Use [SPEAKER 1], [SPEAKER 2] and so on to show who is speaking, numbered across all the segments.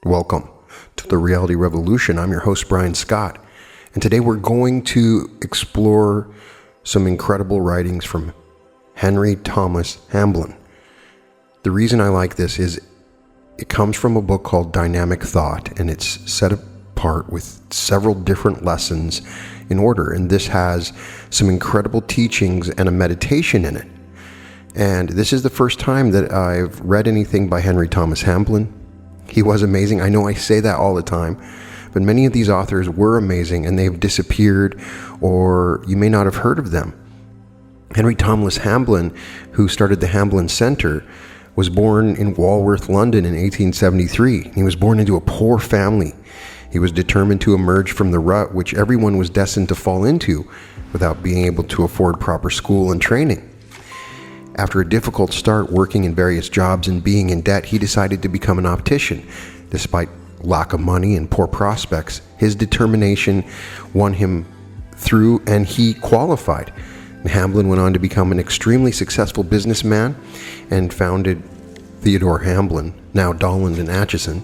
[SPEAKER 1] Welcome to the Reality Revolution. I'm your host, Brian Scott, and today we're going to explore some incredible writings from Henry Thomas Hamblin. The reason I like this is it comes from a book called Dynamic Thought, and it's set apart with several different lessons in order, and this has some incredible teachings and a meditation in it. And this is the first time that I've read anything by Henry Thomas Hamblin. He was amazing. I know I say that all the time, but many of these authors were amazing and they've disappeared, or you may not have heard of them. Henry Thomas Hamblin, who started the Hamblin Center, was born in Walworth, London in 1873. He was born into a poor family. He was determined to emerge from the rut which everyone was destined to fall into without being able to afford proper school and training. After a difficult start working in various jobs and being in debt, he decided to become an optician. Despite lack of money and poor prospects, his determination won him through and he qualified. And Hamblin went on to become an extremely successful businessman and founded Theodore Hamblin, now Dolland and Atchison.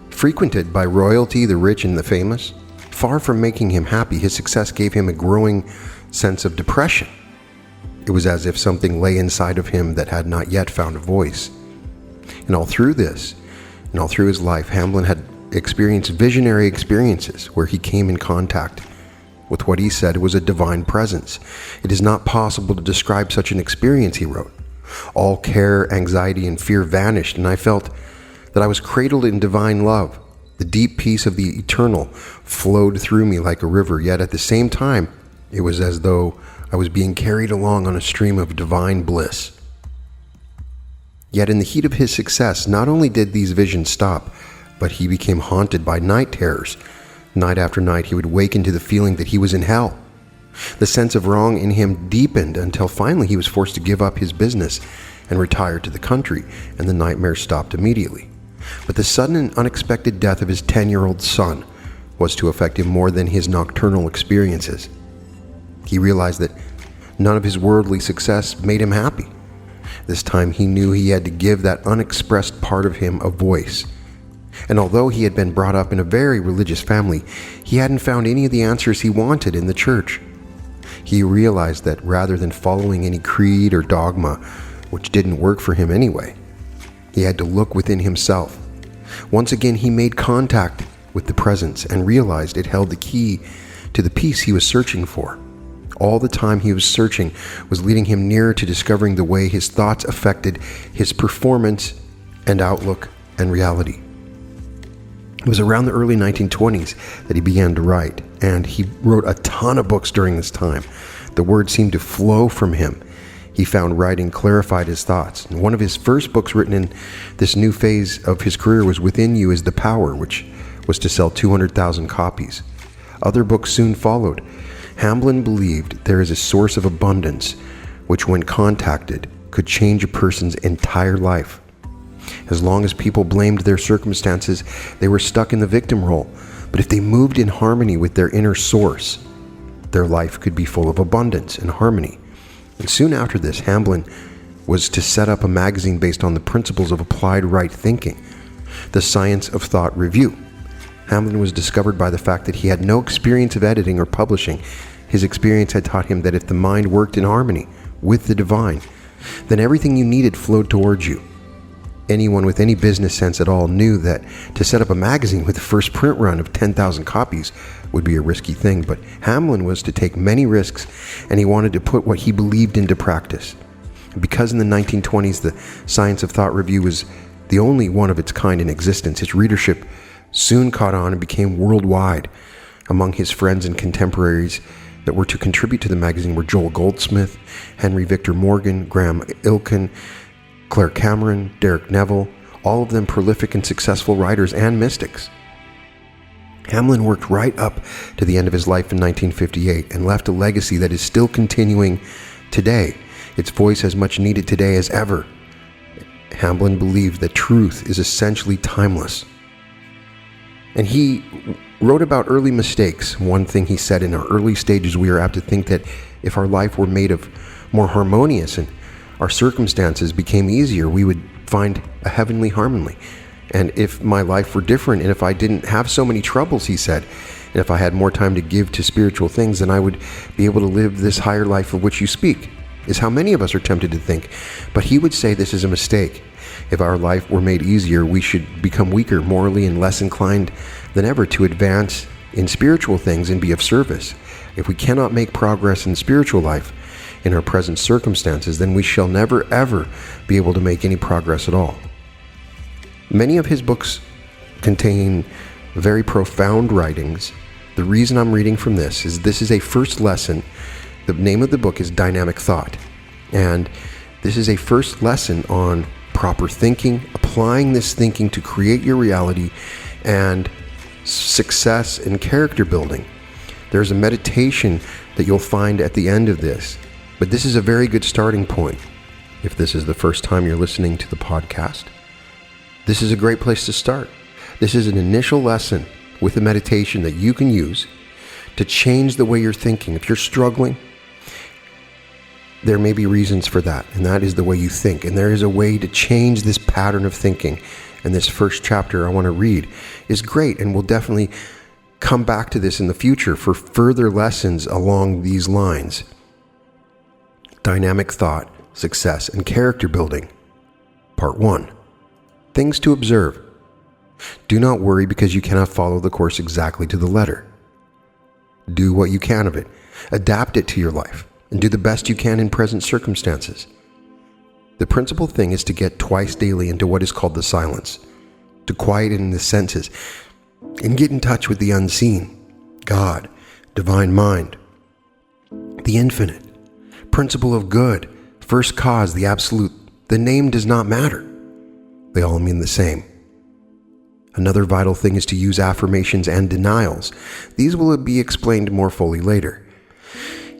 [SPEAKER 1] Frequented by royalty, the rich and the famous, far from making him happy, his success gave him a growing sense of depression. It was as if something lay inside of him that had not yet found a voice. And all through this, and all through his life, Hamblin had experienced visionary experiences where he came in contact with what he said was a divine presence. It is not possible to describe such an experience, he wrote. All care, anxiety, and fear vanished, and I felt that I was cradled in divine love. The deep peace of the eternal flowed through me like a river, yet at the same time, it was as though I was being carried along on a stream of divine bliss. Yet in the heat of his success, not only did these visions stop, but he became haunted by night terrors. Night after night, he would waken to the feeling that he was in hell. The sense of wrong in him deepened until finally he was forced to give up his business and retire to the country, and the nightmares stopped immediately. But the sudden and unexpected death of his 10-year-old son was to affect him more than his nocturnal experiences. He realized that none of his worldly success made him happy. This time he knew he had to give that unexpressed part of him a voice. And although he had been brought up in a very religious family, he hadn't found any of the answers he wanted in the church. He realized that rather than following any creed or dogma, which didn't work for him anyway, he had to look within himself. Once again, he made contact with the presence and realized it held the key to the peace he was searching for. All the time he was searching was leading him nearer to discovering the way his thoughts affected his performance and outlook and reality. It was around the early 1920s that he began to write, and he wrote a ton of books during this time. The words seemed to flow from him. He found writing clarified his thoughts. And one of his first books written in this new phase of his career was Within You is the Power, which was to sell 200,000 copies. Other books soon followed. Hamblin believed there is a source of abundance which, when contacted, could change a person's entire life. As long as people blamed their circumstances, they were stuck in the victim role. But if they moved in harmony with their inner source, their life could be full of abundance and harmony. And soon after this, Hamblin was to set up a magazine based on the principles of applied right thinking, the Science of Thought Review. Hamblin was discovered by the fact that he had no experience of editing or publishing. His experience had taught him that if the mind worked in harmony with the divine, then everything you needed flowed towards you. Anyone with any business sense at all knew that to set up a magazine with the first print run of 10,000 copies would be a risky thing, but Hamblin was to take many risks, and he wanted to put what he believed into practice. Because in the 1920s the Science of Thought Review was the only one of its kind in existence, his readership soon caught on and became worldwide. Among his friends and contemporaries that were to contribute to the magazine were Joel Goldsmith, Henry Victor Morgan, Graham Ilken, Claire Cameron, Derek Neville, all of them prolific and successful writers and mystics. Hamblin worked right up to the end of his life in 1958 and left a legacy that is still continuing today, its voice as much needed today as ever. Hamblin believed that truth is essentially timeless. And he wrote about early mistakes. One thing he said, in our early stages, we are apt to think that if our life were made of more harmonious and our circumstances became easier, we would find a heavenly harmony. And if my life were different, and if I didn't have so many troubles, he said, and if I had more time to give to spiritual things, then I would be able to live this higher life of which you speak, is how many of us are tempted to think. But he would say this is a mistake. If our life were made easier, we should become weaker morally and less inclined than ever to advance in spiritual things and be of service. If we cannot make progress in spiritual life in our present circumstances, then we shall never ever be able to make any progress at all. Many of his books contain very profound writings. The reason I'm reading from this is a first lesson. The name of the book is Dynamic Thought. And this is a first lesson on proper thinking, applying this thinking to create your reality, and success and character building. There's a meditation that you'll find at the end of this. But this is a very good starting point. If this is the first time you're listening to the podcast, this is a great place to start. This is an initial lesson with a meditation that you can use to change the way you're thinking. If you're struggling, there may be reasons for that, and that is the way you think. And there is a way to change this pattern of thinking. And this first chapter I want to read is great, and we'll definitely come back to this in the future for further lessons along these lines. Dynamic Thought, Success, and Character Building. Part 1. Things to observe. Do not worry because you cannot follow the course exactly to the letter. Do what you can of it. Adapt it to your life, and do the best you can in present circumstances. The principal thing is to get twice daily into what is called the silence, to quiet in the senses, and get in touch with the unseen, God, divine mind, the infinite, principle of good, first cause, the absolute. The name does not matter. They all mean the same. Another vital thing is to use affirmations and denials. These will be explained more fully later.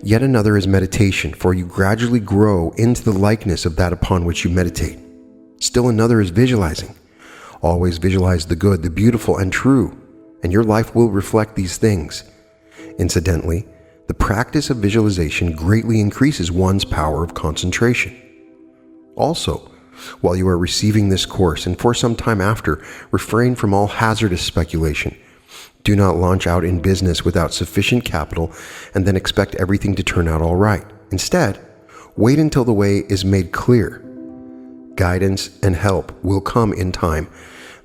[SPEAKER 1] Yet another is meditation, for you gradually grow into the likeness of that upon which you meditate. Still another is visualizing. Always visualize the good, the beautiful, and true, and your life will reflect these things. Incidentally, the practice of visualization greatly increases one's power of concentration. Also, while you are receiving this course, and for some time after, refrain from all hazardous speculation. Do not launch out in business without sufficient capital and then expect everything to turn out all right. Instead, wait until the way is made clear. Guidance and help will come in time.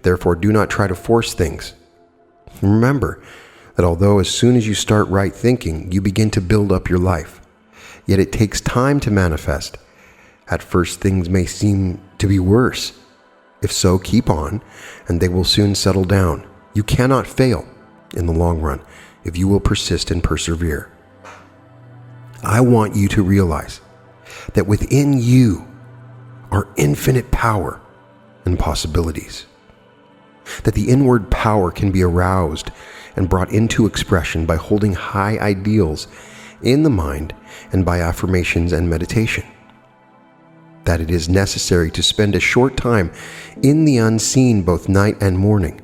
[SPEAKER 1] Therefore, do not try to force things. Remember that although as soon as you start right thinking, you begin to build up your life, yet it takes time to manifest. At first, things may seem to be worse. If so, keep on, and they will soon settle down. You cannot fail in the long run if you will persist and persevere. I want you to realize that within you are infinite power and possibilities. That the inward power can be aroused and brought into expression by holding high ideals in the mind and by affirmations and meditation. That it is necessary to spend a short time in the unseen both night and morning.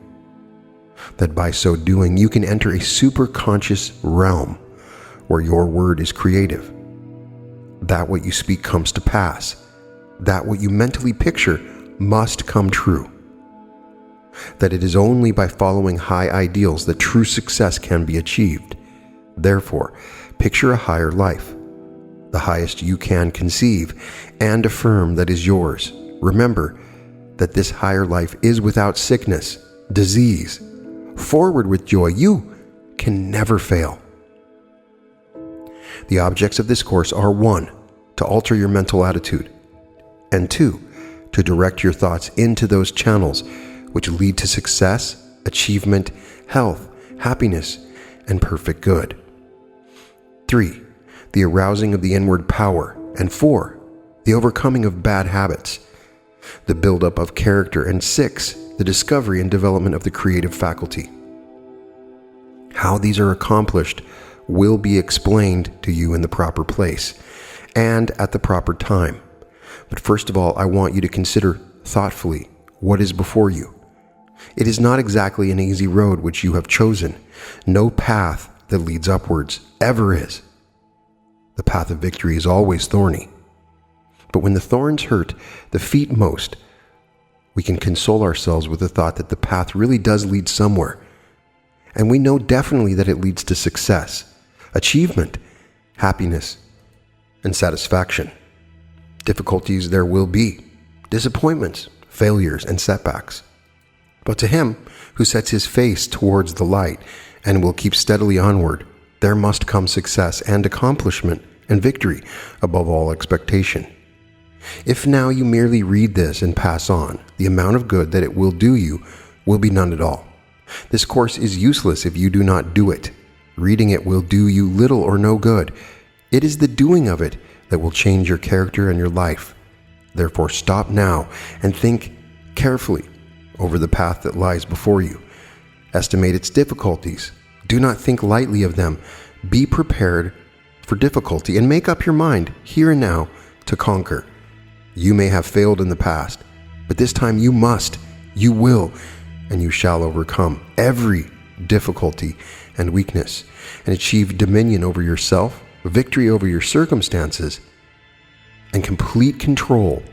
[SPEAKER 1] That by so doing you can enter a superconscious realm where your word is creative. That what you speak comes to pass. That what you mentally picture must come true. That it is only by following high ideals that true success can be achieved. Therefore, picture a higher life, the highest you can conceive, and affirm that is yours. Remember that this higher life is without sickness, disease. Forward with joy. You can never fail. The objects of this course are 1, to alter your mental attitude, and 2, to direct your thoughts into those channels which lead to success, achievement, health, happiness, and perfect good. 3, the arousing of the inward power, and 4, the overcoming of bad habits, the buildup of character, and 6, the discovery and development of the creative faculty. How these are accomplished will be explained to you in the proper place and at the proper time. But first of all, I want you to consider thoughtfully what is before you. It is not exactly an easy road which you have chosen. No path that leads upwards ever is. The path of victory is always thorny. But when the thorns hurt the feet most, We can console ourselves with the thought that the path really does lead somewhere. And we know definitely that it leads to success, achievement, happiness, and satisfaction. Difficulties there will be, disappointments, failures, and setbacks. But to him who sets his face towards the light and will keep steadily onward, there must come success and accomplishment and victory above all expectation. If now you merely read this and pass on, the amount of good that it will do you will be none at all. This course is useless if you do not do it. Reading it will do you little or no good. It is the doing of it that will change your character and your life. Therefore, stop now and think carefully over the path that lies before you. Estimate its difficulties. Do not think lightly of them. Be prepared for difficulty and make up your mind here and now to conquer. You may have failed in the past, but this time you must, you will, and you shall overcome every difficulty and weakness and achieve dominion over yourself, victory over your circumstances, and complete control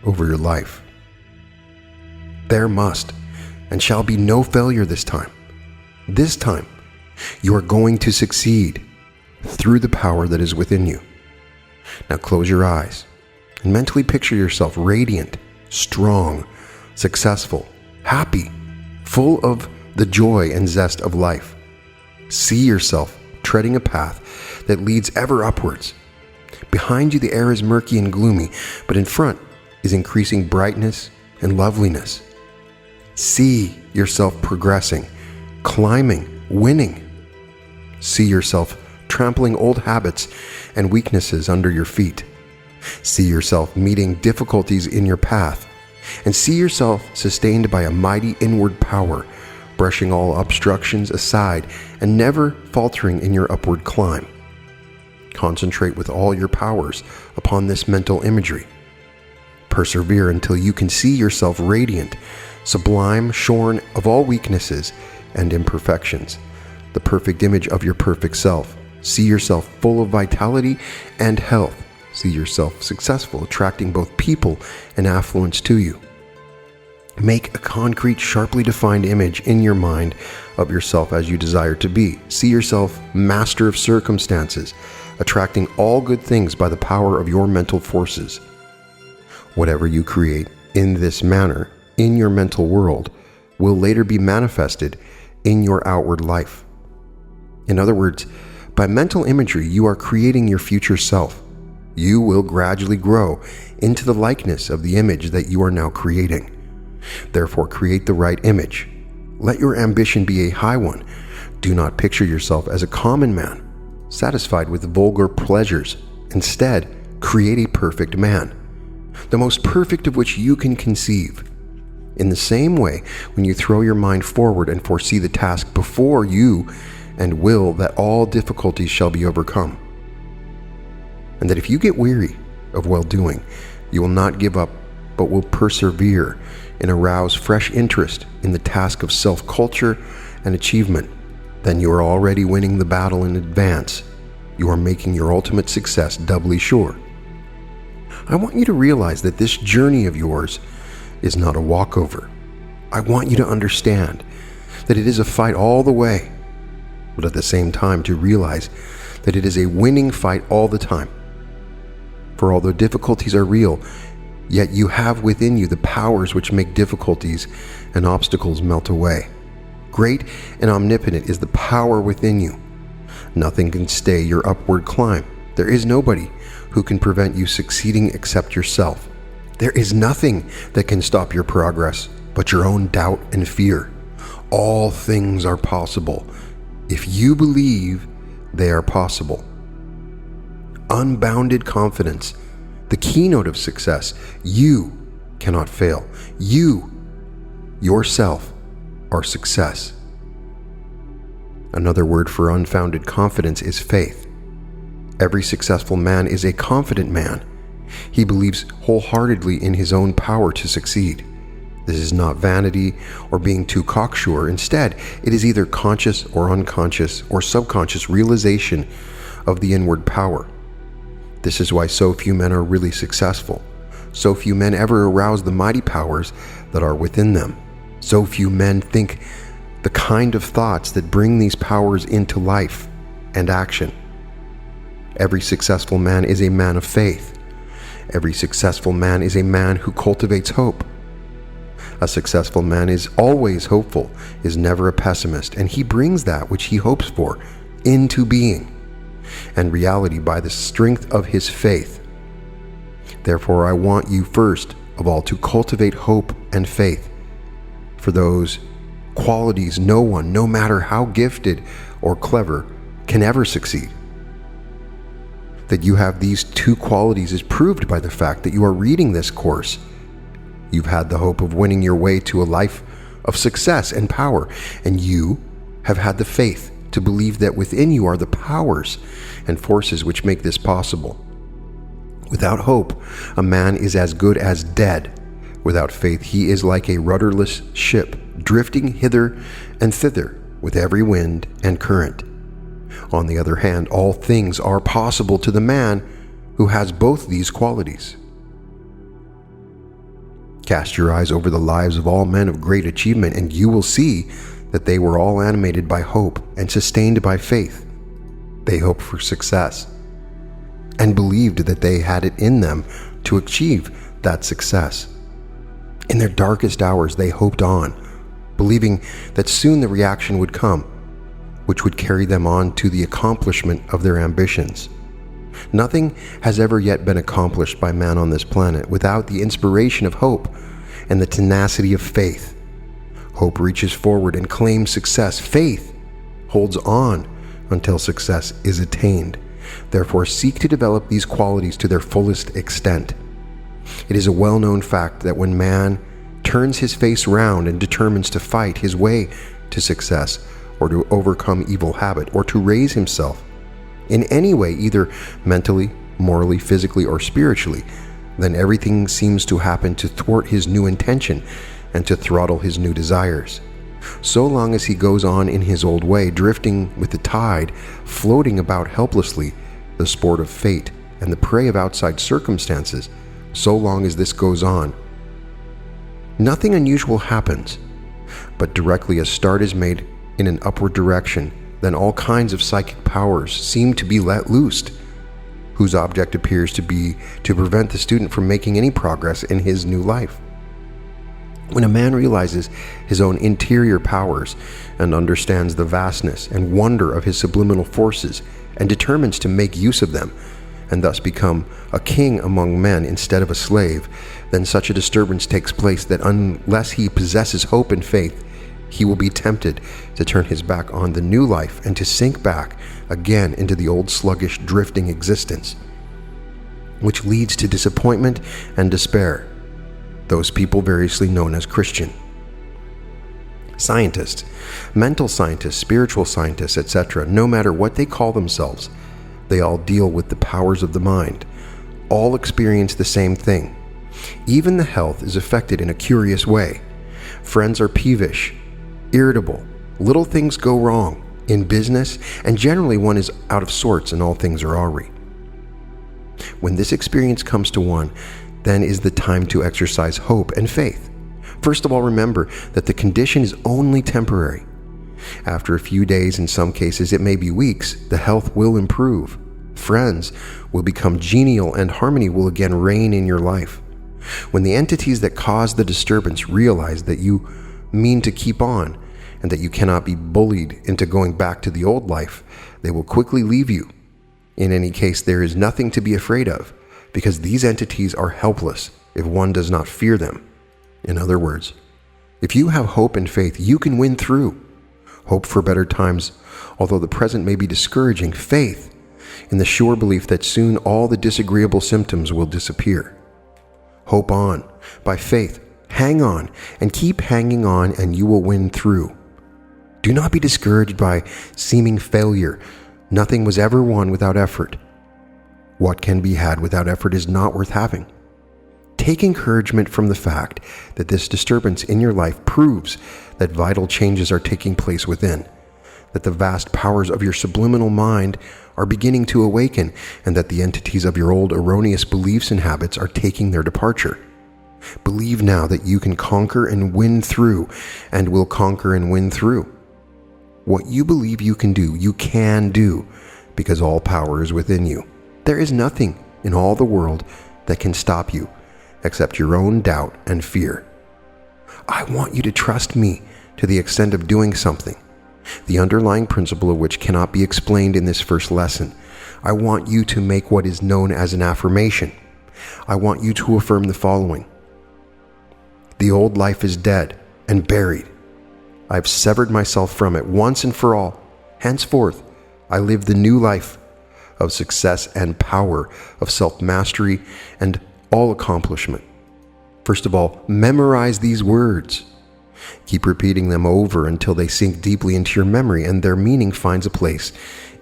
[SPEAKER 1] over your life. There must and shall be no failure this time. This time, you are going to succeed through the power that is within you. Now close your eyes and mentally picture yourself radiant, strong, successful, happy, full of the joy and zest of life. See yourself treading a path that leads ever upwards. Behind you the air is murky and gloomy, but in front is increasing brightness and loveliness. See yourself progressing, climbing, winning. See yourself trampling old habits and weaknesses under your feet. See yourself meeting difficulties in your path, and see yourself sustained by a mighty inward power, brushing all obstructions aside and never faltering in your upward climb. Concentrate with all your powers upon this mental imagery. Persevere until you can see yourself radiant, sublime, shorn of all weaknesses and imperfections, the perfect image of your perfect self. See yourself full of vitality and health. See yourself successful, attracting both people and affluence to you. Make a concrete, sharply defined image in your mind of yourself as you desire to be. See yourself master of circumstances, attracting all good things by the power of your mental forces. Whatever you create in this manner in your mental world will later be manifested in your outward life. In other words, by mental imagery, you are creating your future self. You will gradually grow into the likeness of the image that you are now creating. Therefore, create the right image. Let your ambition be a high one. Do not picture yourself as a common man, satisfied with vulgar pleasures. Instead, create a perfect man, the most perfect of which you can conceive. In the same way, when you throw your mind forward and foresee the task before you, and will that all difficulties shall be overcome, and that if you get weary of well-doing, you will not give up, but will persevere and arouse fresh interest in the task of self-culture and achievement, then you are already winning the battle in advance. You are making your ultimate success doubly sure. I want you to realize that this journey of yours is not a walkover. I want you to understand that it is a fight all the way, but at the same time to realize that it is a winning fight all the time. For although difficulties are real, yet you have within you the powers which make difficulties and obstacles melt away. Great and omnipotent is the power within you. Nothing can stay your upward climb. There is nobody who can prevent you succeeding except yourself. There is nothing that can stop your progress but your own doubt and fear. All things are possible if you believe they are possible. Unbounded confidence, the keynote of success. You cannot fail. You, yourself, are success. Another word for unfounded confidence is faith. Every successful man is a confident man. He believes wholeheartedly in his own power to succeed. This is not vanity or being too cocksure. Instead, it is either conscious or unconscious or subconscious realization of the inward power. This is why so few men are really successful. So few men ever arouse the mighty powers that are within them. So few men think the kind of thoughts that bring these powers into life and action. Every successful man is a man of faith. Every successful man is a man who cultivates hope. A successful man is always hopeful, is never a pessimist, and he brings that which he hopes for into being and reality by the strength of his faith. Therefore, I want you first of all to cultivate hope and faith. For those qualities no one, no matter how gifted or clever, can ever succeed. That you have these two qualities is proved by the fact that you are reading this course. You've had the hope of winning your way to a life of success and power, and you have had the faith to believe that within you are the powers and forces which make this possible. Without hope, a man is as good as dead. Without faith, he is like a rudderless ship, drifting hither and thither with every wind and current. On the other hand, all things are possible to the man who has both these qualities. Cast your eyes over the lives of all men of great achievement, and you will see that they were all animated by hope and sustained by faith. They hoped for success and believed that they had it in them to achieve that success. In their darkest hours, they hoped on, believing that soon the reaction would come, which would carry them on to the accomplishment of their ambitions. Nothing has ever yet been accomplished by man on this planet without the inspiration of hope and the tenacity of faith. Hope reaches forward and claims success. Faith holds on until success is attained. Therefore, seek to develop these qualities to their fullest extent. It is a well-known fact that when man turns his face round and determines to fight his way to success, or to overcome evil habit, or to raise himself in any way, either mentally, morally, physically, or spiritually, then everything seems to happen to thwart his new intention and to throttle his new desires. So long as he goes on in his old way, drifting with the tide, floating about helplessly, the sport of fate and the prey of outside circumstances, so long as this goes on, nothing unusual happens. But directly a start is made in an upward direction, then all kinds of psychic powers seem to be let loose, whose object appears to be to prevent the student from making any progress in his new life. When a man realizes his own interior powers and understands the vastness and wonder of his subliminal forces and determines to make use of them, and thus become a king among men instead of a slave, then such a disturbance takes place that unless he possesses hope and faith, he will be tempted to turn his back on the new life and to sink back again into the old sluggish, drifting existence, which leads to disappointment and despair. Those people variously known as Christian. Scientists, mental scientists, spiritual scientists, etc., no matter what they call themselves, they all deal with the powers of the mind. All experience the same thing. Even the health is affected in a curious way. Friends are peevish, irritable, little things go wrong in business, and generally one is out of sorts and all things are awry. When this experience comes to one, then is the time to exercise hope and faith. First of all, remember that the condition is only temporary. After a few days, in some cases it may be weeks, the health will improve. Friends will become genial and harmony will again reign in your life. When the entities that cause the disturbance realize that you mean to keep on and that you cannot be bullied into going back to the old life, they will quickly leave you. In any case, there is nothing to be afraid of, because these entities are helpless if one does not fear them. In other words, if you have hope and faith, you can win through. Hope for better times, although the present may be discouraging. Faith in the sure belief that soon all the disagreeable symptoms will disappear. Hope on. By faith, hang on and keep hanging on, and you will win through. Do not be discouraged by seeming failure. Nothing was ever won without effort. What can be had without effort is not worth having. Take encouragement from the fact that this disturbance in your life proves that vital changes are taking place within, that the vast powers of your subliminal mind are beginning to awaken, and that the entities of your old erroneous beliefs and habits are taking their departure. Believe now that you can conquer and win through, and will conquer and win through. What you believe you can do, because all power is within you. There is nothing in all the world that can stop you except your own doubt and fear. I want you to trust me to the extent of doing something, the underlying principle of which cannot be explained in this first lesson. I want you to make what is known as an affirmation. I want you to affirm the following: the old life is dead and buried. I have severed myself from it once and for all. Henceforth, I live the new life of success and power, of self-mastery and all accomplishment. First of all, memorize these words. Keep repeating them over until they sink deeply into your memory and their meaning finds a place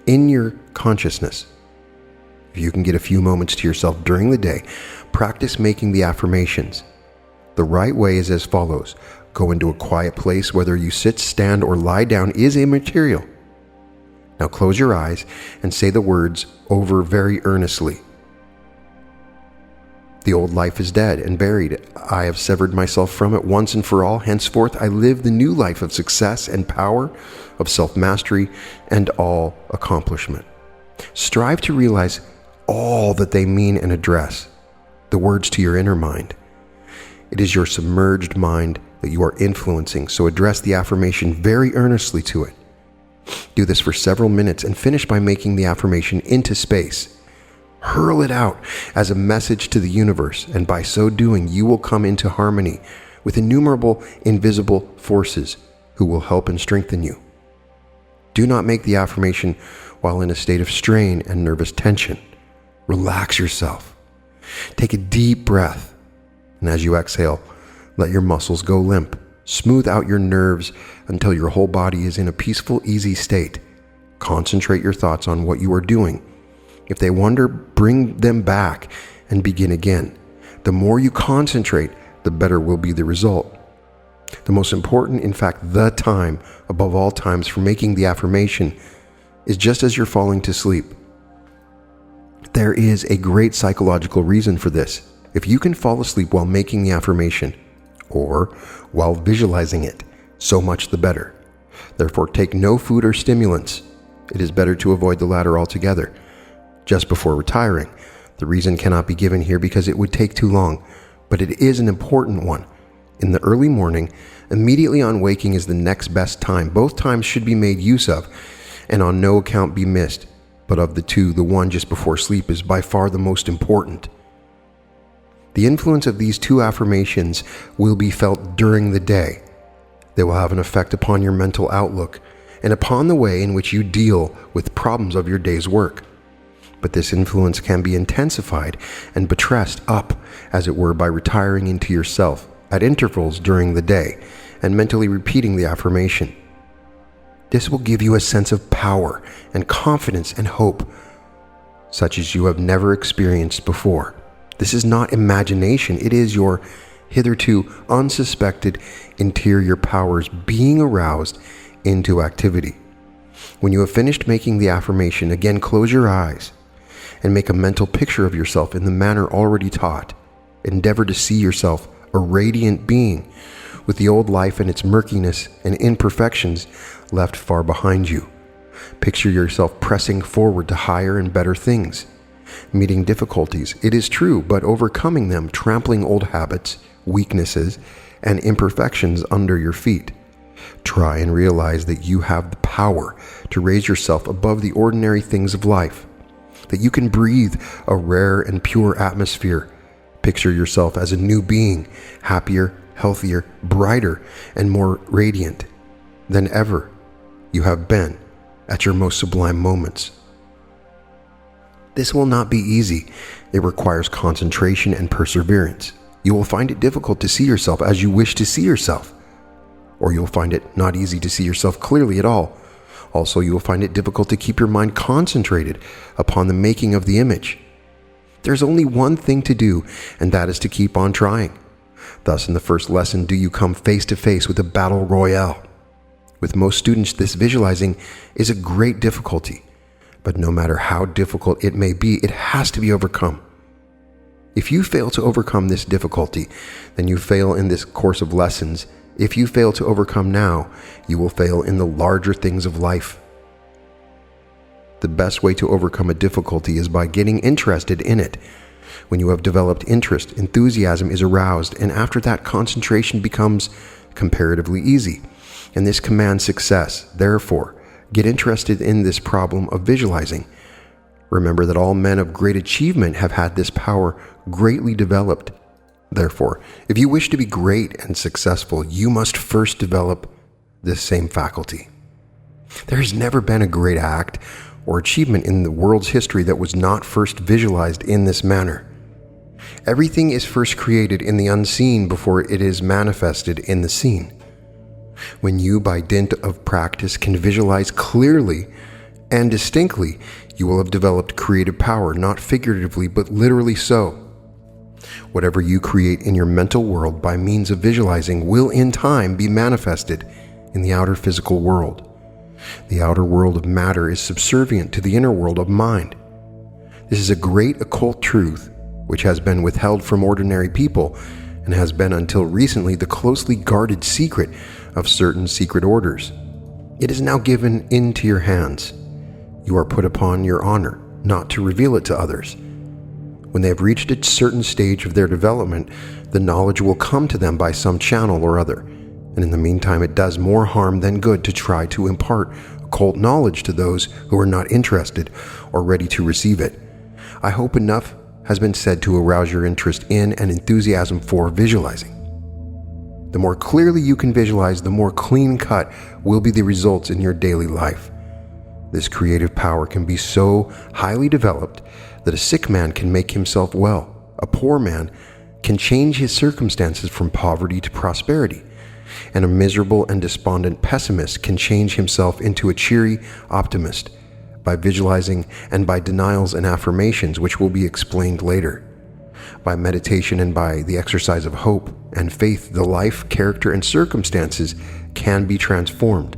[SPEAKER 1] in your consciousness. If you can get a few moments to yourself during the day, practice making the affirmations. The right way is as follows. Go into a quiet place. Whether you sit, stand, or lie down is immaterial. Now close your eyes and say the words over very earnestly. The old life is dead and buried. I have severed myself from it once and for all. Henceforth, I live the new life of success and power, of self-mastery and all accomplishment. Strive to realize all that they mean and address the words to your inner mind. It is your submerged mind that you are influencing, so address the affirmation very earnestly to it. Do this for several minutes and finish by making the affirmation into space. Hurl it out as a message to the universe, and by so doing, you will come into harmony with innumerable invisible forces who will help and strengthen you. Do not make the affirmation while in a state of strain and nervous tension. Relax yourself. Take a deep breath, and as you exhale, let your muscles go limp. Smooth out your nerves until your whole body is in a peaceful, easy state. Concentrate your thoughts on what you are doing. If they wander, bring them back and begin again. The more you concentrate, the better will be the result. The most important, in fact, the time above all times for making the affirmation is just as you're falling to sleep. There is a great psychological reason for this. If you can fall asleep while making the affirmation, or while visualizing it, so much the better. Therefore, take no food or stimulants. It is better to avoid the latter altogether. Just before retiring, the reason cannot be given here because it would take too long, but it is an important one. In the early morning, immediately on waking is the next best time. Both times should be made use of, and on no account be missed. But of the two, the one just before sleep is by far the most important. The influence of these two affirmations will be felt during the day. They will have an effect upon your mental outlook and upon the way in which you deal with problems of your day's work. But this influence can be intensified and buttressed up, as it were, by retiring into yourself at intervals during the day and mentally repeating the affirmation. This will give you a sense of power and confidence and hope, such as you have never experienced before. This is not imagination. It is your hitherto unsuspected interior powers being aroused into activity. When you have finished making the affirmation, again close your eyes and make a mental picture of yourself in the manner already taught. Endeavor to see yourself a radiant being with the old life and its murkiness and imperfections left far behind you. Picture yourself pressing forward to higher and better things, meeting difficulties, it is true, but overcoming them, trampling old habits, weaknesses, and imperfections under your feet. Try and realize that you have the power to raise yourself above the ordinary things of life, that you can breathe a rare and pure atmosphere. Picture yourself as a new being, happier, healthier, brighter, and more radiant than ever you have been at your most sublime moments. This will not be easy. It requires concentration and perseverance. You will find it difficult to see yourself as you wish to see yourself, or you'll find it not easy to see yourself clearly at all. Also, you will find it difficult to keep your mind concentrated upon the making of the image. There's only one thing to do, and that is to keep on trying. Thus, in the first lesson, do you come face to face with a battle royale. With most students, this visualizing is a great difficulty, but no matter how difficult it may be, it has to be overcome. If you fail to overcome this difficulty, then you fail in this course of lessons. If you fail to overcome now, you will fail in the larger things of life. The best way to overcome a difficulty is by getting interested in it. When you have developed interest, enthusiasm is aroused, and after that, concentration becomes comparatively easy, and this commands success. Therefore, get interested in this problem of visualizing. Remember that all men of great achievement have had this power greatly developed. Therefore, if you wish to be great and successful, you must first develop this same faculty. There has never been a great act or achievement in the world's history that was not first visualized in this manner. Everything is first created in the unseen before it is manifested in the seen. When you, by dint of practice, can visualize clearly and distinctly, you will have developed creative power, not figuratively, but literally so. Whatever you create in your mental world by means of visualizing will in time be manifested in the outer physical world. The outer world of matter is subservient to the inner world of mind. This is a great occult truth which has been withheld from ordinary people and has been until recently the closely guarded secret of certain secret orders. It is now given into your hands. You are put upon your honor not to reveal it to others. When they have reached a certain stage of their development, the knowledge will come to them by some channel or other, and in the meantime it does more harm than good to try to impart occult knowledge to those who are not interested or ready to receive it. I hope enough has been said to arouse your interest in and enthusiasm for visualizing. The more clearly you can visualize, the more clean-cut will be the results in your daily life. This creative power can be so highly developed that a sick man can make himself well. A poor man can change his circumstances from poverty to prosperity. And a miserable and despondent pessimist can change himself into a cheery optimist by visualizing and by denials and affirmations, which will be explained later. By meditation and by the exercise of hope and faith, the life, character, and circumstances can be transformed.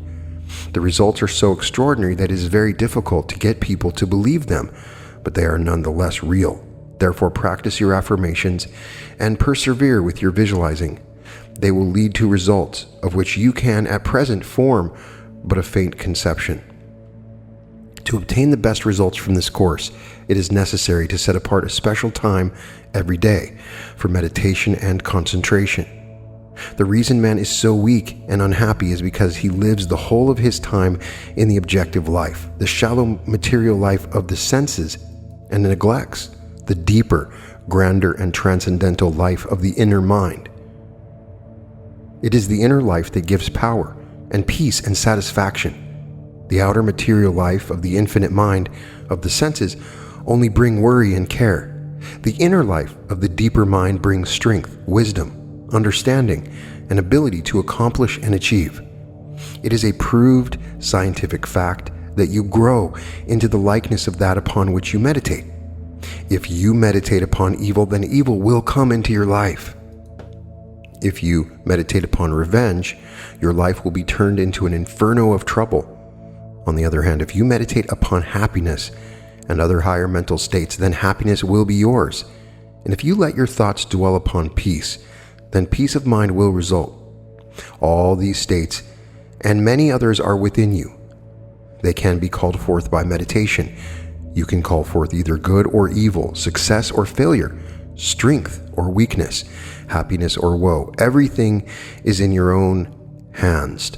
[SPEAKER 1] The results are so extraordinary that it is very difficult to get people to believe them, but they are nonetheless real. Therefore, practice your affirmations and persevere with your visualizing. They will lead to results of which you can at present form but a faint conception. To obtain the best results from this course, it is necessary to set apart a special time every day for meditation and concentration. The reason man is so weak and unhappy is because he lives the whole of his time in the objective life, the shallow material life of the senses, and neglects the deeper, grander, and transcendental life of the inner mind. It is the inner life that gives power and peace and satisfaction. The outer material life of the infinite mind of the senses only bring worry and care. The inner life of the deeper mind brings strength, wisdom, understanding, and ability to accomplish and achieve. It is a proved scientific fact that you grow into the likeness of that upon which you meditate. If you meditate upon evil, then evil will come into your life. If you meditate upon revenge, your life will be turned into an inferno of trouble. On the other hand, if you meditate upon happiness and other higher mental states, then happiness will be yours. And if you let your thoughts dwell upon peace, then peace of mind will result. All these states and many others are within you. They can be called forth by meditation. You can call forth either good or evil, success or failure, strength or weakness, happiness or woe. Everything is in your own hands.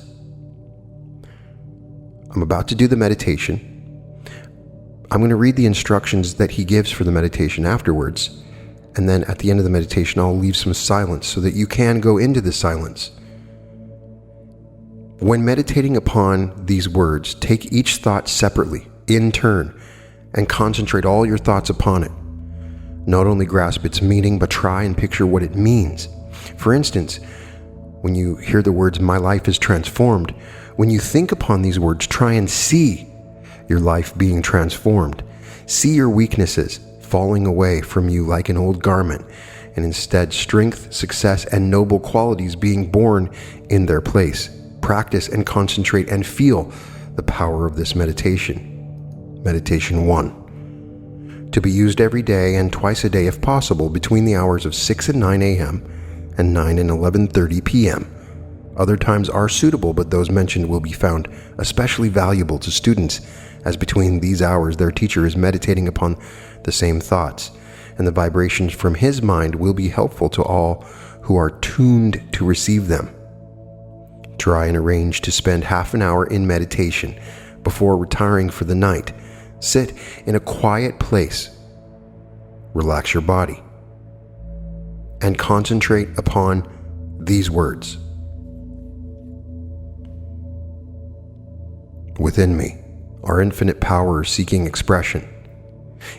[SPEAKER 1] I'm about to do the meditation. I'm going to read the instructions that he gives for the meditation afterwards, and then at the end of the meditation, I'll leave some silence so that you can go into the silence. When meditating upon these words, take each thought separately, in turn, and concentrate all your thoughts upon it. Not only grasp its meaning, but try and picture what it means. For instance, when you hear the words, "My life is transformed," when you think upon these words, try and see your life being transformed. See your weaknesses falling away from you like an old garment, and instead strength, success, and noble qualities being born in their place. Practice and concentrate and feel the power of this meditation. Meditation 1. to be used every day and twice a day if possible between the hours of 6 and 9 a.m. and 9 and 11:30 p.m. Other times are suitable, but those mentioned will be found especially valuable to students, as between these hours their teacher is meditating upon the same thoughts, and the vibrations from his mind will be helpful to all who are tuned to receive them. Try and arrange to spend half an hour in meditation before retiring for the night. Sit in a quiet place, relax your body, and concentrate upon these words. Within me are infinite powers seeking expression.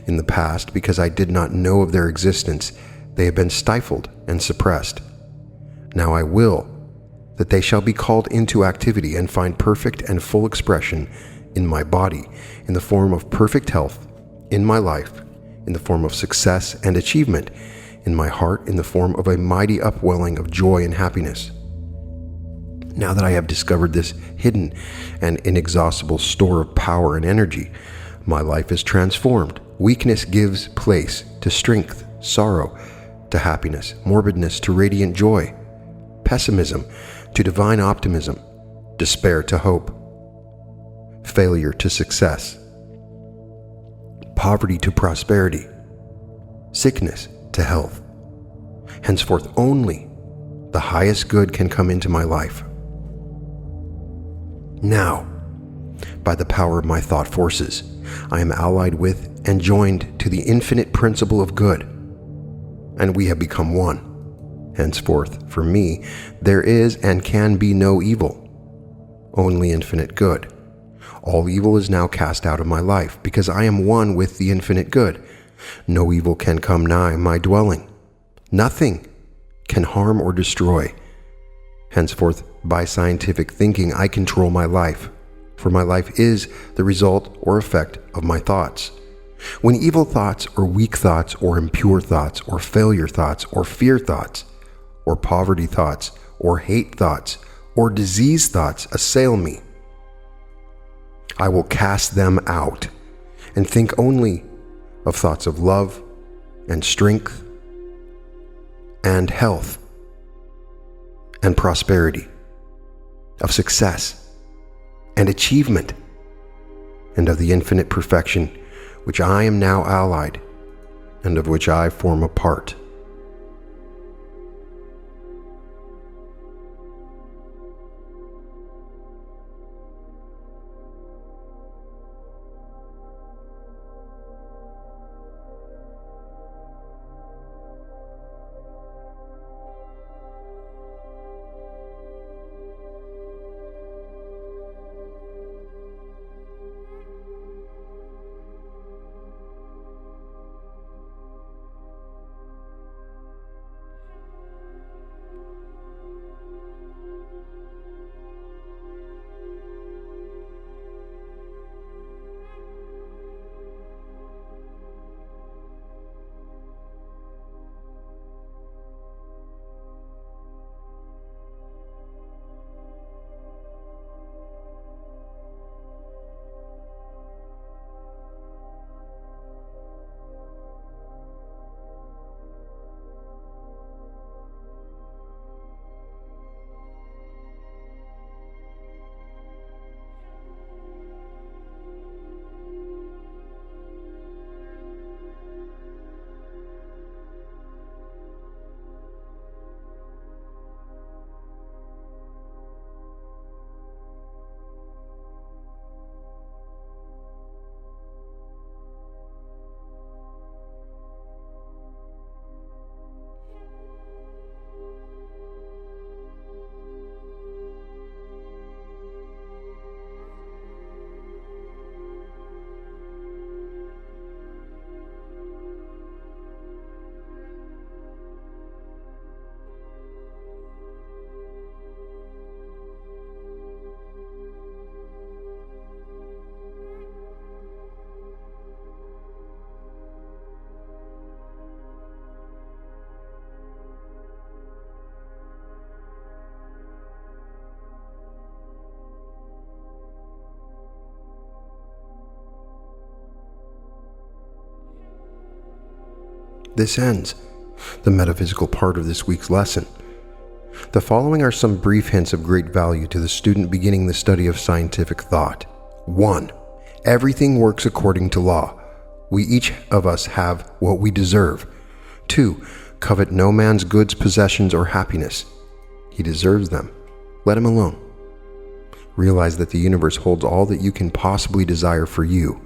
[SPEAKER 1] In the past, because I did not know of their existence, they have been stifled and suppressed. Now I will that they shall be called into activity and find perfect and full expression in my body, in the form of perfect health, in my life, in the form of success and achievement, in my heart, in the form of a mighty upwelling of joy and happiness. Now that I have discovered this hidden and inexhaustible store of power and energy, my life is transformed. Weakness gives place to strength, sorrow to happiness, morbidness to radiant joy, pessimism to divine optimism, despair to hope, failure to success, poverty to prosperity, sickness to health. Henceforth only the highest good can come into my life. Now, by the power of my thought forces, I am allied with and joined to the infinite principle of good, and we have become one. Henceforth, for me, there is and can be no evil, only infinite good. All evil is now cast out of my life, because I am one with the infinite good. No evil can come nigh my dwelling. Nothing can harm or destroy. Henceforth, by scientific thinking, I control my life, for my life is the result or effect of my thoughts. When evil thoughts or weak thoughts or impure thoughts or failure thoughts or fear thoughts or poverty thoughts or hate thoughts or disease thoughts assail me, I will cast them out and think only of thoughts of love and strength and health and prosperity, of success and achievement, and of the infinite perfection which I am now allied and of which I form a part. This ends the metaphysical part of this week's lesson. The following are some brief hints of great value to the student beginning the study of scientific thought. 1. Everything works according to law. We each of us have what we deserve. 2. Covet no man's goods, possessions, or happiness. He deserves them. Let him alone. Realize that the universe holds all that you can possibly desire for you.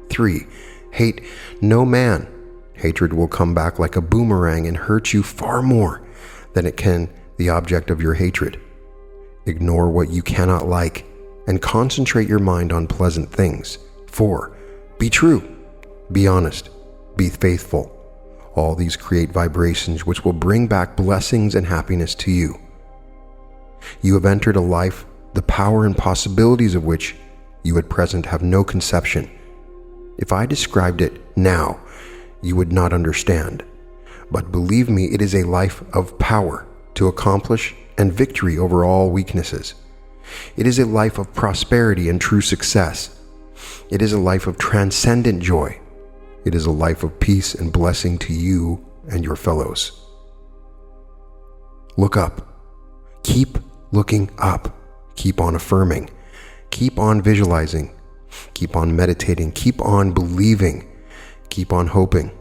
[SPEAKER 1] 3. Hate no man. Hatred will come back like a boomerang and hurt you far more than it can the object of your hatred. Ignore what you cannot like and concentrate your mind on pleasant things. 4. Be true. Be honest. Be faithful. All these create vibrations which will bring back blessings and happiness to you. You have entered a life, the power and possibilities of which you at present have no conception. If I described it now, you would not understand. But believe me, it is a life of power to accomplish and victory over all weaknesses. It is a life of prosperity and true success. It is a life of transcendent joy. It is a life of peace and blessing to you and your fellows. Look up. Keep looking up. Keep on affirming. Keep on visualizing. Keep on meditating. Keep on believing. Keep on hoping.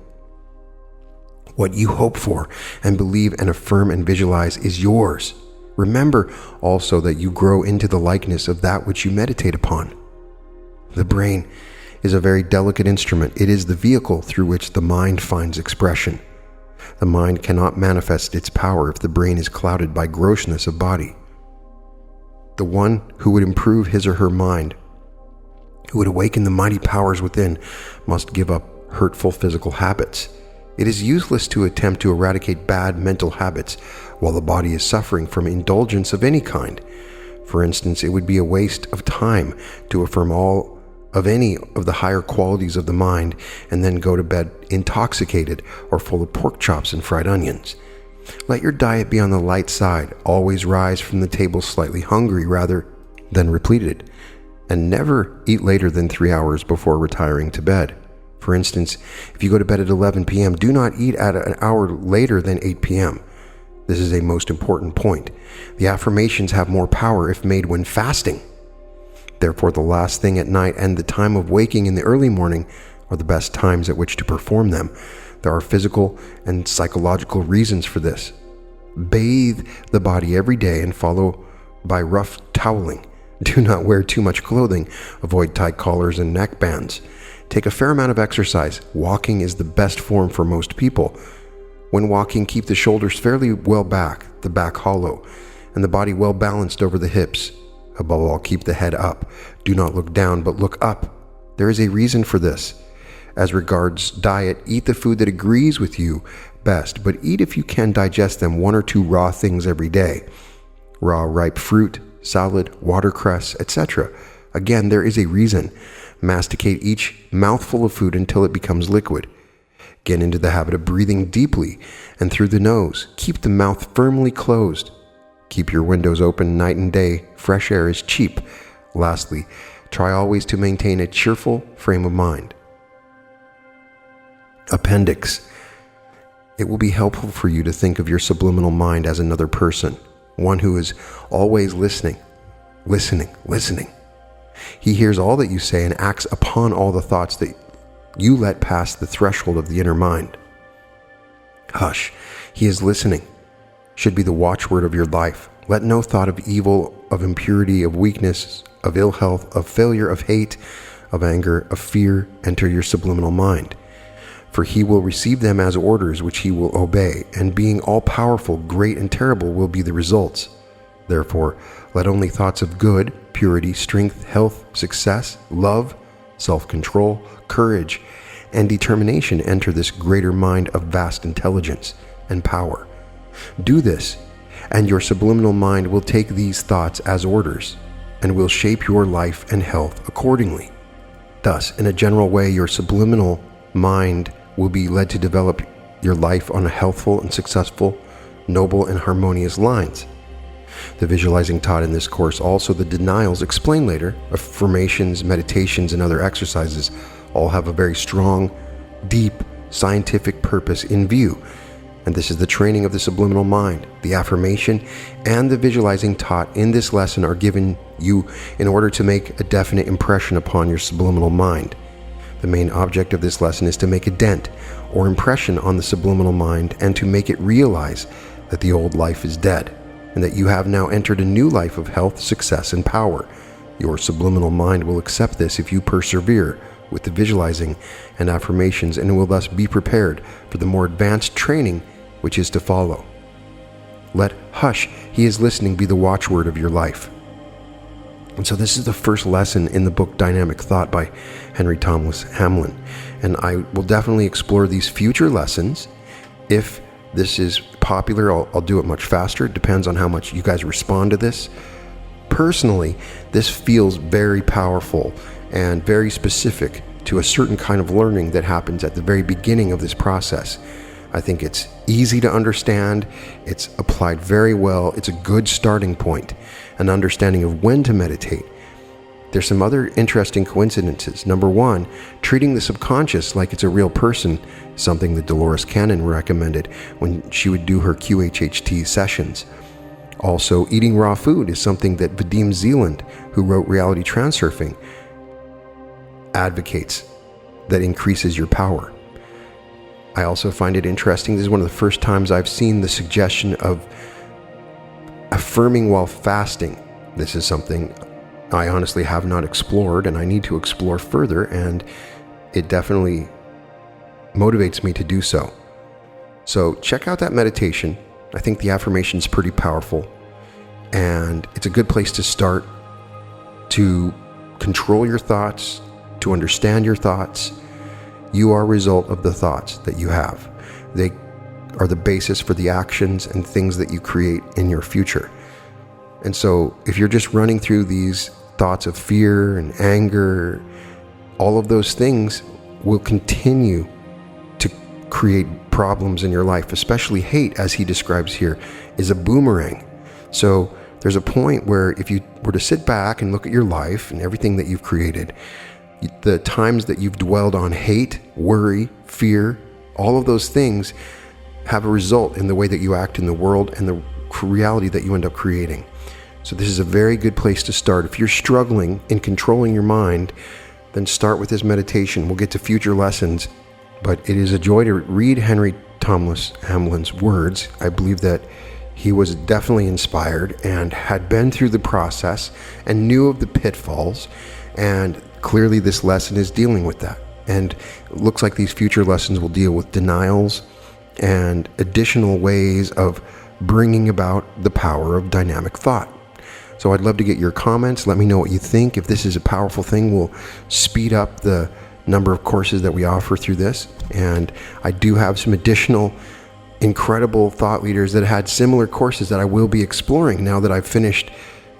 [SPEAKER 1] What you hope for and believe and affirm and visualize is yours. Remember also that you grow into the likeness of that which you meditate upon. The brain is a very delicate instrument. It is the vehicle through which the mind finds expression. The mind cannot manifest its power if the brain is clouded by grossness of body. The one who would improve his or her mind, who would awaken the mighty powers within, must give up hurtful physical habits. It is useless to attempt to eradicate bad mental habits while the body is suffering from indulgence of any kind. For instance, it would be a waste of time to affirm all of any of the higher qualities of the mind and then go to bed intoxicated or full of pork chops and fried onions. Let your diet be on the light side. Always rise from the table slightly hungry rather than repleted, and never eat later than 3 hours before retiring to bed. For instance, if you go to bed at 11 p.m., do not eat at an hour later than 8 p.m. This is a most important point. The affirmations have more power if made when fasting. Therefore, the last thing at night and the time of waking in the early morning are the best times at which to perform them. There are physical and psychological reasons for this. Bathe the body every day and follow by rough toweling. Do not wear too much clothing. Avoid tight collars and neck bands. Take a fair amount of exercise. Walking is the best form for most people. When walking, keep the shoulders fairly well back, the back hollow, and the body well balanced over the hips. Above all, keep the head up. Do not look down, but look up. There is a reason for this. As regards diet, eat the food that agrees with you best, but eat if you can digest them 1 or 2 raw things every day. Raw ripe fruit, salad, watercress, etc. Again, there is a reason. Masticate each mouthful of food until it becomes liquid. Get into the habit of breathing deeply and through the nose. Keep the mouth firmly closed. Keep your windows open night and day. Fresh air is cheap. Lastly, try always to maintain a cheerful frame of mind. Appendix. It will be helpful for you to think of your subliminal mind as another person, one who is always listening. He hears all that you say and acts upon all the thoughts that you let pass the threshold of the inner mind. Hush, he is listening should be the watchword of your life. Let no thought of evil, of impurity, of weakness, of ill health, of failure, of hate, of anger, of fear enter your subliminal mind. For he will receive them as orders which he will obey, and being all-powerful, great and terrible will be the results. Therefore, let only thoughts of good, purity, strength, health, success, love, self-control, courage, and determination enter this greater mind of vast intelligence and power. Do this, and your subliminal mind will take these thoughts as orders, and will shape your life and health accordingly. Thus, in a general way, your subliminal mind will be led to develop your life on a healthful and successful, noble and harmonious lines. The visualizing taught in this course, also the denials explained later, affirmations, meditations, and other exercises all have a very strong, deep scientific purpose in view. And this is the training of the subliminal mind. The affirmation and the visualizing taught in this lesson are given you in order to make a definite impression upon your subliminal mind. The main object of this lesson is to make a dent or impression on the subliminal mind and to make it realize that the old life is dead and that you have now entered a new life of health, success, and power. Your subliminal mind will accept this if you persevere with the visualizing and affirmations, and will thus be prepared for the more advanced training which is to follow. Let "hush, he is listening" be the watchword of your life. And so this is the first lesson in the book Dynamic Thought by Henry Thomas Hamblin. And I will definitely explore these future lessons. If this is popular, I'll do it much faster. It depends on how much you guys respond to this. Personally, this feels very powerful and very specific to a certain kind of learning that happens at the very beginning of this process. I think it's easy to understand, it's applied very well, it's a good starting point, an understanding of when to meditate. There's some other interesting coincidences. Number one, treating the subconscious like it's a real person, something that Dolores Cannon recommended when she would do her QHHT sessions. Also, eating raw food is something that Vadim Zeland, who wrote Reality Transurfing, advocates, that increases your power. I also find it interesting, this is one of the first times I've seen the suggestion of affirming while fasting. This is something I honestly have not explored and I need to explore further, and it definitely motivates me to do so. So check out that meditation. I think the affirmation is pretty powerful, and it's a good place to start to control your thoughts, to understand your thoughts. You are a result of the thoughts that you have. They are the basis for the actions and things that you create in your future. And so if you're just running through these thoughts of fear and anger, all of those things will continue to create problems in your life, especially hate, as he describes here, is a boomerang. So there's a point where if you were to sit back and look at your life and everything that you've created, the times that you've dwelled on hate, worry, fear, all of those things have a result in the way that you act in the world and the reality that you end up creating. So this is a very good place to start. If you're struggling in controlling your mind, then start with this meditation. We'll get to future lessons, but it is a joy to read Henry Thomas Hamblin's words. I believe that he was definitely inspired and had been through the process and knew of the pitfalls, and clearly this lesson is dealing with that. And it looks like these future lessons will deal with denials and additional ways of bringing about the power of dynamic thought. So I'd love to get your comments. Let me know what you think. If this is a powerful thing, we'll speed up the number of courses that we offer through this. And I do have some additional incredible thought leaders that had similar courses that I will be exploring now that I've finished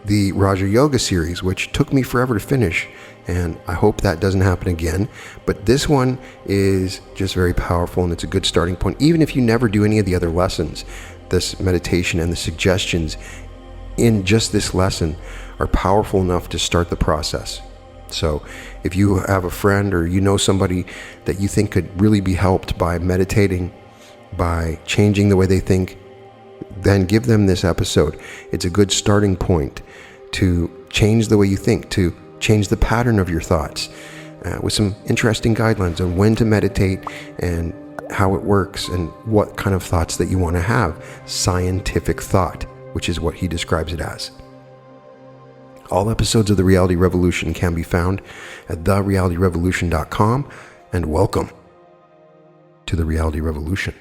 [SPEAKER 1] the Raja Yoga series, which took me forever to finish. And I hope that doesn't happen again. But this one is just very powerful, and it's a good starting point. Even if you never do any of the other lessons, this meditation and the suggestions in just this lesson are powerful enough to start the process. So if you have a friend or you know somebody that you think could really be helped by meditating, by changing the way they think, then give them this episode. It's a good starting point to change the way you think, to change the pattern of your thoughts, with some interesting guidelines on when to meditate and how it works and what kind of thoughts that you want to have. Scientific thought, which is what he describes it as. All episodes of The Reality Revolution can be found at therealityrevolution.com, and welcome to The Reality Revolution.